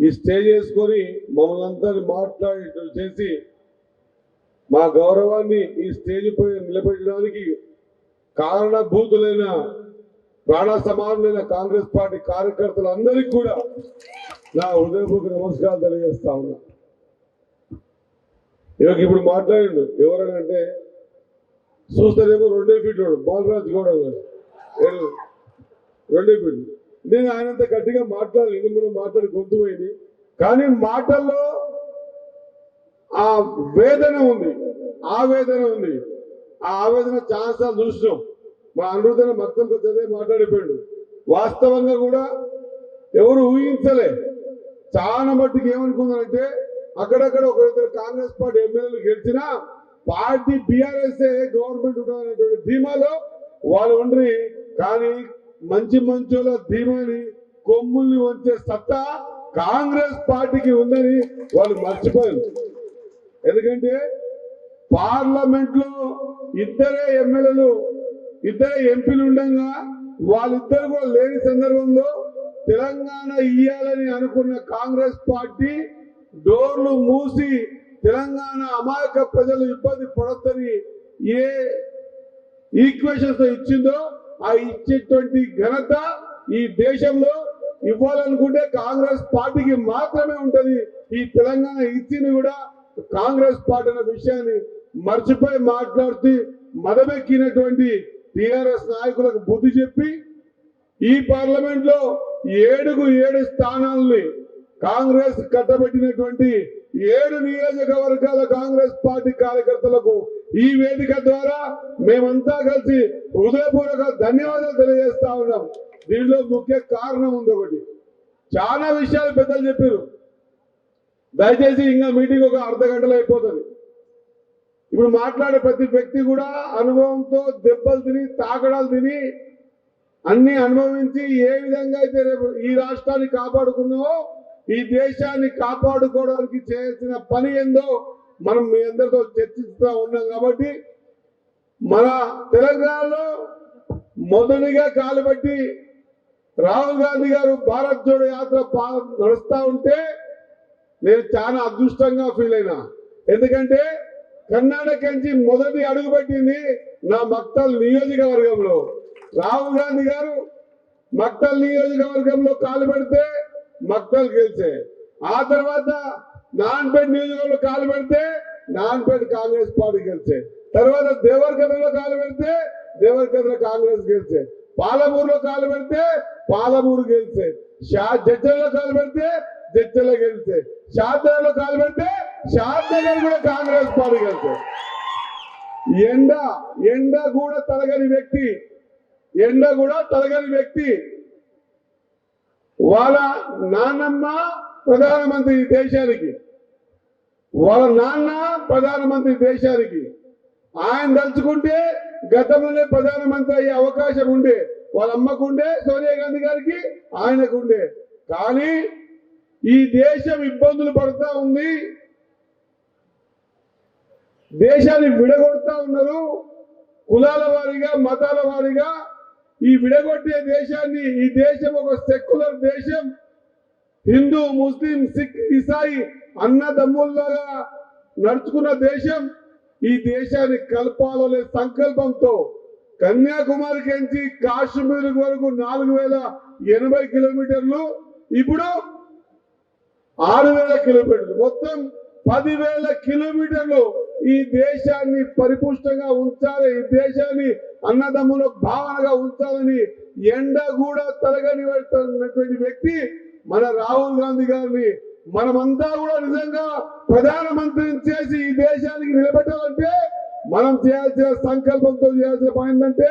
ఈ స్టేజ్ వేసుకొని మమ్మల్ని అందరినీ మాట్లాడేటట్టు చేసి మా గౌరవాన్ని ఈ స్టేజ్ పై నిలబెట్టడానికి కారణభూతులైన ప్రాణ సమానులైన కాంగ్రెస్ పార్టీ కార్యకర్తలందరికీ కూడా నా హృదయపూర్వక నమస్కారాలు తెలియజేస్తా ఉన్నా. ఇప్పుడు మాట్లాడిండు ఎవరనంటే చూస్తేనేమో 2 ఫీట్లు బాలరాజు గౌడ 2 ఫీట్లు. నేను ఆయనంత గట్టిగా మాట్లాడాలి, ఎందుకు మాట్లాడి గొంతు పోయింది, కానీ మాటల్లో ఆ వేదన ఉంది, ఆవేదన ఉంది. ఆ ఆవేదన చాలాసార్లు చూసినాం. మా అనురుదన భక్తులకు చదివే మాట్లాడిపోయాడు. వాస్తవంగా కూడా ఎవరు ఊహించలే. చాలా మట్టుకు ఏమనుకున్నారంటే అక్కడక్కడ ఒక ఇద్దరు కాంగ్రెస్ పార్టీ ఎమ్మెల్యేలు గెలిచినా పార్టీ బీఆర్ఎస్ గవర్నమెంట్ ఉంటుందనేటువంటి ధీమాలో వాళ్ళు ఉండ్రి. కానీ మంచి మంచుల ధీమాని కొమ్ముల్ని వంచే సత్తా కాంగ్రెస్ పార్టీకి ఉందని వాళ్ళు మర్చిపోయారు. ఎందుకంటే పార్లమెంట్ లో ఇద్దరే ఎమ్మెల్యేలు, ఇద్దరే ఎంపీలు ఉండగా వాళ్ళిద్దరు కూడా లేని సందర్భంలో తెలంగాణ ఇయ్యాలని అనుకున్న కాంగ్రెస్ పార్టీ డోర్లు మూసి తెలంగాణ అమాయక ప్రజలు ఇబ్బంది పడొద్దని ఏ ఈక్వేషన్స్ ఇచ్చిందో ఆ ఇచ్చేటువంటి ఘనత ఈ దేశంలో ఇవ్వాలనుకుంటే కాంగ్రెస్ పార్టీకి మాత్రమే ఉంటది. ఈ తెలంగాణ ఇచ్చింది కూడా కాంగ్రెస్ పార్టీ అనే విషయాన్ని మర్చిపోయి మాట్లాడుతూ మదమెక్కినటువంటి టిఆర్ఎస్ నాయకులకు బుద్ధి చెప్పి ఈ పార్లమెంట్ లో 7 స్థానాలని కాంగ్రెస్ కట్టబెట్టినటువంటి 7 నియోజకవర్గాల కాంగ్రెస్ పార్టీ కార్యకర్తలకు ఈ వేదిక ద్వారా మేమంతా కలిసి హృదయపూర్వక ధన్యవాదాలు తెలియజేస్తా ఉన్నాం. దీనిలో ముఖ్య కారణం ఉంది ఒకటి. చాలా విషయాలు పెద్దలు చెప్పారు. దయచేసి ఇంకా మీటింగ్ ఒక అర్ధ గంటలో అయిపోతుంది. ఇప్పుడు మాట్లాడే ప్రతి వ్యక్తి కూడా అనుభవంతో దెబ్బలు తిని తాకడాలు తిని అన్ని అనుభవించి ఏ విధంగా అయితే రేపు ఈ రాష్ట్రాన్ని కాపాడుకున్నామో ఈ దేశాన్ని కాపాడుకోవడానికి చేయాల్సిన పని ఏందో మనం మీ అందరితో చర్చిస్తూ ఉన్నాం. కాబట్టి మన తెలంగాణలో మొదటిగా కాలుబట్టి రాహుల్ గాంధీ గారు భారత్ జోడో యాత్ర నడుస్తా ఉంటే నేను చాలా అదృష్టంగా ఫీల్ అయినా. ఎందుకంటే కర్ణాటక నుంచి మొదటి అడుగుపెట్టింది నా మక్తల్ నియోజకవర్గంలో. రాహుల్ గాంధీ గారు మక్తల్ నియోజకవర్గంలో కాలు పెడితే మక్తల్ గెలిచే, ఆ తర్వాత నాన్పేట నియోజకవర్గంలో కాలు పెడితే నాన్పేట కాంగ్రెస్ పార్టీ గెలిచే, తర్వాత దేవరకథలో కాలు పెడితే దేవరకథలో కాంగ్రెస్ గెలిచే, పాలమూరులో కాలు పెడితే పాలమూరు గెలిచే, జడ్చల్లో కాలు పెడితే జడ్చల్లో గెలిచే, షాద్నగర్లో కాలు పెడితే షాద్నగర్ కూడా కాంగ్రెస్ పార్టీ గెలిచే. ఎండ కూడా తలగని వ్యక్తి వాళ్ళ నాన్నమ్మ ప్రధానమంత్రి దేశానికి, వాళ్ళ నాన్న ప్రధానమంత్రి దేశానికి. ఆయన తలుచుకుంటే గతంలోనే ప్రధానమంత్రి అయ్యే అవకాశం ఉండే, వాళ్ళ అమ్మకుండే, సోనియా గాంధీ గారికి, ఆయనకుండే. కానీ ఈ దేశం ఇబ్బందులు పడుతూ ఉంది, దేశాన్ని విడగొడతా ఉన్నారు. కులాల వారీగా మతాల వారీగా ఈ విడగొట్టే దేశాన్ని, ఈ దేశం ఒక సెక్యులర్ దేశం, హిందూ ముస్లిం సిక్ ఇసాయి అన్నదమ్ముల్లాగా నడుచుకున్న దేశం. ఈ దేశాన్ని కలపాలనే సంకల్పంతో కన్యాకుమారి నుంచి కాశ్మీర్ వరకు 4080 కిలోమీటర్లు, ఇప్పుడు 6000 కిలోమీటర్లు, మొత్తం 10,000 కిలోమీటర్లు ఈ దేశాన్ని పరిపుష్టంగా ఉంచాలి, ఈ దేశాన్ని అన్నదమ్ముల భావనగా ఉంచాలని ఎండ కూడా తలగని పెడుతున్నటువంటి వ్యక్తి మన రాహుల్ గాంధీ గారిని మనమంతా కూడా నిజంగా ప్రధానమంత్రిని చేసి ఈ దేశానికి నిలబెట్టాలంటే మనం చేయాల్సిన సంకల్పంతో చేయాల్సిన పని ఏంటంటే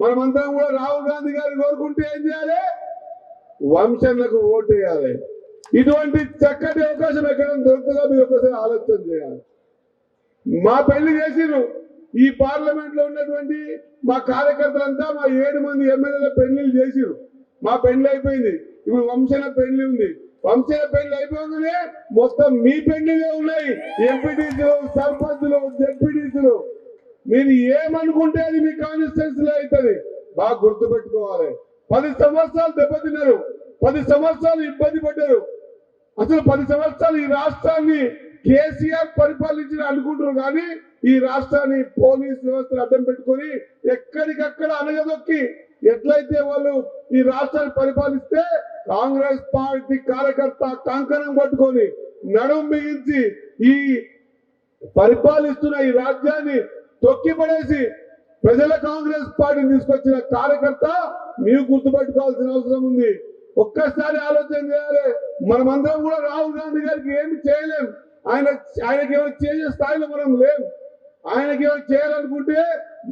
మనమంతా కూడా రాహుల్ గాంధీ గారిని కోరుకుంటే ఏం చేయాలి? వంశన్నకు ఓటు వేయాలి. ఇటువంటి చక్కటి అవకాశం ఎక్కడ దొరుకుతుందో మీరు ఒకసారి ఆలోచన చేయాలి. మా పెళ్లి చేసిరు ఈ పార్లమెంట్ లో ఉన్నటువంటి మా కార్యకర్తలంతా మా 7 మంది ఎమ్మెల్యేల పెళ్లిళ్ళు చేసిరు. మా పెళ్లి అయిపోయింది. ఇప్పుడు వంశన పెళ్లి ఉంది. వంశన పెళ్లి అయిపోగానే మొత్తం మీ పెళ్లిలే ఉన్నాయి. ఎంపీటీసీలు, సర్పంచులు, జెడ్పీటీసీలు. మీరు ఏమనుకుంటే అది మీ కాన్స్టిట్యూన్సీలో అవుతుంది. బాగా గుర్తుపెట్టుకోవాలి. 10 సంవత్సరాలు దెబ్బతిన్నారు, 10 సంవత్సరాలు ఇబ్బంది పడ్డారు. అసలు 10 సంవత్సరాలు ఈ రాష్ట్రాన్ని కేసీఆర్ పరిపాలించిన అనుకుంటున్నారు, కానీ ఈ రాష్ట్రాన్ని పోలీస్ వ్యవస్థను అడ్డం పెట్టుకొని ఎక్కడికక్కడ అనగదొక్కి ఎట్లయితే వాళ్ళు ఈ రాష్ట్రాన్ని పరిపాలిస్తే కాంగ్రెస్ పార్టీ కార్యకర్త కంకణం పట్టుకొని నడుం బిగించి ఈ పరిపాలిస్తున్న ఈ రాజ్యాన్ని తొక్కిపడేసి ప్రజల కాంగ్రెస్ పార్టీని తీసుకొచ్చిన కార్యకర్త మీరు గుర్తుపెట్టుకోవాల్సిన అవసరం ఉంది. ఒక్కసారి ఆలోచన చేయాలి. మనమందరం కూడా రాహుల్ గాంధీ గారికి ఏమి చేయలేం. ఆయనకి ఏమైనా చేసే స్థాయిలో మనం లేం. ఆయనకి ఏమైనా చేయాలనుకుంటే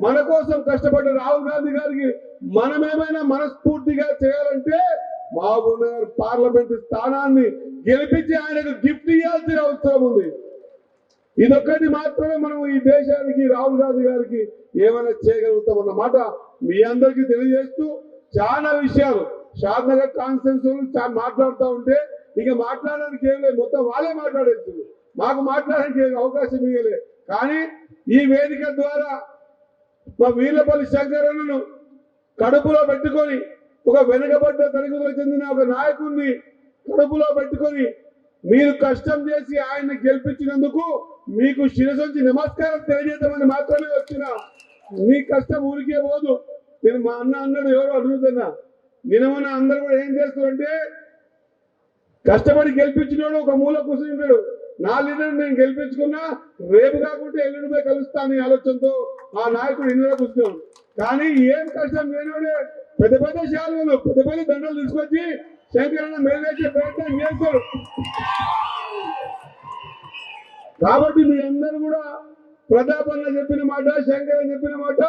మన కోసం కష్టపడ్డ రాహుల్ గాంధీ గారికి మనమేమైనా మనస్ఫూర్తిగా చేయాలంటే మహబూబ్నగర్ పార్లమెంటు స్థానాన్ని గెలిపించి ఆయనకు గిఫ్ట్ ఇవ్వాల్సిన అవసరం ఉంది. ఇదొక్కటి మాత్రమే మనం ఈ దేశానికి రాహుల్ గాంధీ గారికి ఏమైనా చేయగలుగుతామన్న మాట మీ అందరికీ తెలియజేస్తూ, చాలా విషయాలు షాద్నగర్ కాన్స్టిట్యూన్సీ మాట్లాడుతూ ఉంటే ఇక మాట్లాడడానికి ఏం లేదు, మొత్తం వాళ్ళే మాట్లాడేస్తారు. మాకు మాట్లాడడానికి అవకాశం ఇవ్వలే. కానీ ఈ వేదిక ద్వారా మా వీర్లపల్లి శంకరన్నను కడుపులో పెట్టుకొని ఒక వెనుకబడ్డ తరగతులకు చెందిన ఒక నాయకుడిని కడుపులో పెట్టుకొని మీరు కష్టం చేసి ఆయన్ని గెలిపించినందుకు మీకు శిరసొంచి నమస్కారం తెలియజేద్దామని మాత్రమే వచ్చిన. మీ కష్టం ఊరికే పోదు. నేను మా అన్నాడు ఎవరో అడుగుతున్నా, నిన్న అందరూ కూడా ఏం చేస్తారంటే కష్టపడి గెలిపించినాడు ఒక మూల కూర్చుంటాడు. నా లీడర్ నేను గెలిపించుకున్నా రేపు కాకుంటే ఎల్లుండిపై కలుస్తాను ఆలోచనతో ఆ నాయకుడు ఇన్నో కూర్చున్నాడు. కానీ ఏం కష్టం లేనివాడే పెద్ద పెద్ద శాలలు పెద్ద పెద్ద దండలు తీసుకొచ్చి శంకరన్న మెరుగైతే ప్రయత్నం చేస్తారు. కాబట్టి మీరందరూ కూడా ప్రతాపన్న చెప్పిన మాట, శంకరన్న చెప్పిన మాట,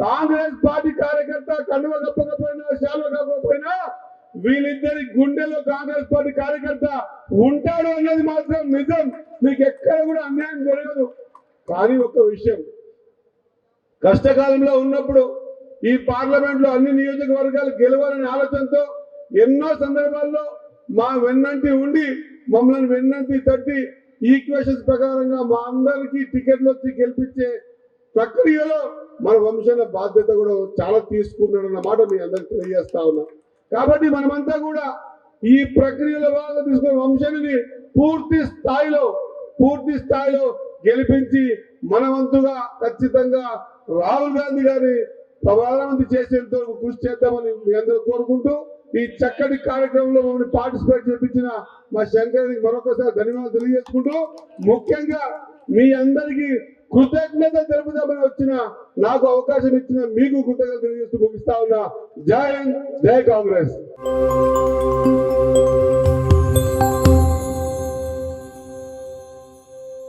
కాంగ్రెస్ పార్టీ కార్యకర్త కండువ కప్పకపోయినా శాలువ కప్పకపోయినా వీళ్ళిద్దరి గుండెలో కాంగ్రెస్ పార్టీ కార్యకర్త ఉంటాడు అన్నది మాత్రం నిజం. మీకు ఎక్కడ కూడా అన్యాయం జరగదు. కానీ ఒక్క విషయం, కష్టకాలంలో ఉన్నప్పుడు ఈ పార్లమెంట్ లో అన్ని నియోజకవర్గాలు గెలవాలనే ఆలోచనతో ఎన్నో సందర్భాల్లో మా వెన్నంటి ఉండి మమ్మల్ని వెన్నంటి తట్టి ఈక్వేషన్స్ ప్రకారంగా మా అందరికీ టికెట్లు వచ్చి గెలిపించే ప్రక్రియలో మన వంశాల బాధ్యత కూడా చాలా తీసుకున్నాడన్న మాట మీ అందరికి తెలియజేస్తా ఉన్నా. కాబట్టి మనమంతా కూడా ఈ ప్రక్రియలో బాగా తీసుకున్న వంశాన్ని పూర్తి స్థాయిలో గెలిపించి మనవంతుగా ఖచ్చితంగా రాహుల్ గాంధీ గారి ప్రధానమంత్రి చేసేంత కృషి చేద్దామని మీ అందరూ కోరుకుంటూ ఈ చక్కటి కార్యక్రమంలో మమ్మల్ని పార్టిసిపేట్ చేయించిన మా శంకర్కి మరొకసారి ధన్యవాదాలు తెలియజేసుకుంటూ, ముఖ్యంగా మీ అందరికీ కృతజ్ఞత తెలుపుదామని వచ్చిన నాకు అవకాశం ఇచ్చిన మీకు కృతజ్ఞత తెలియజేస్తూ ముగిస్తా ఉన్నా. జై హింద్, జై కాంగ్రెస్.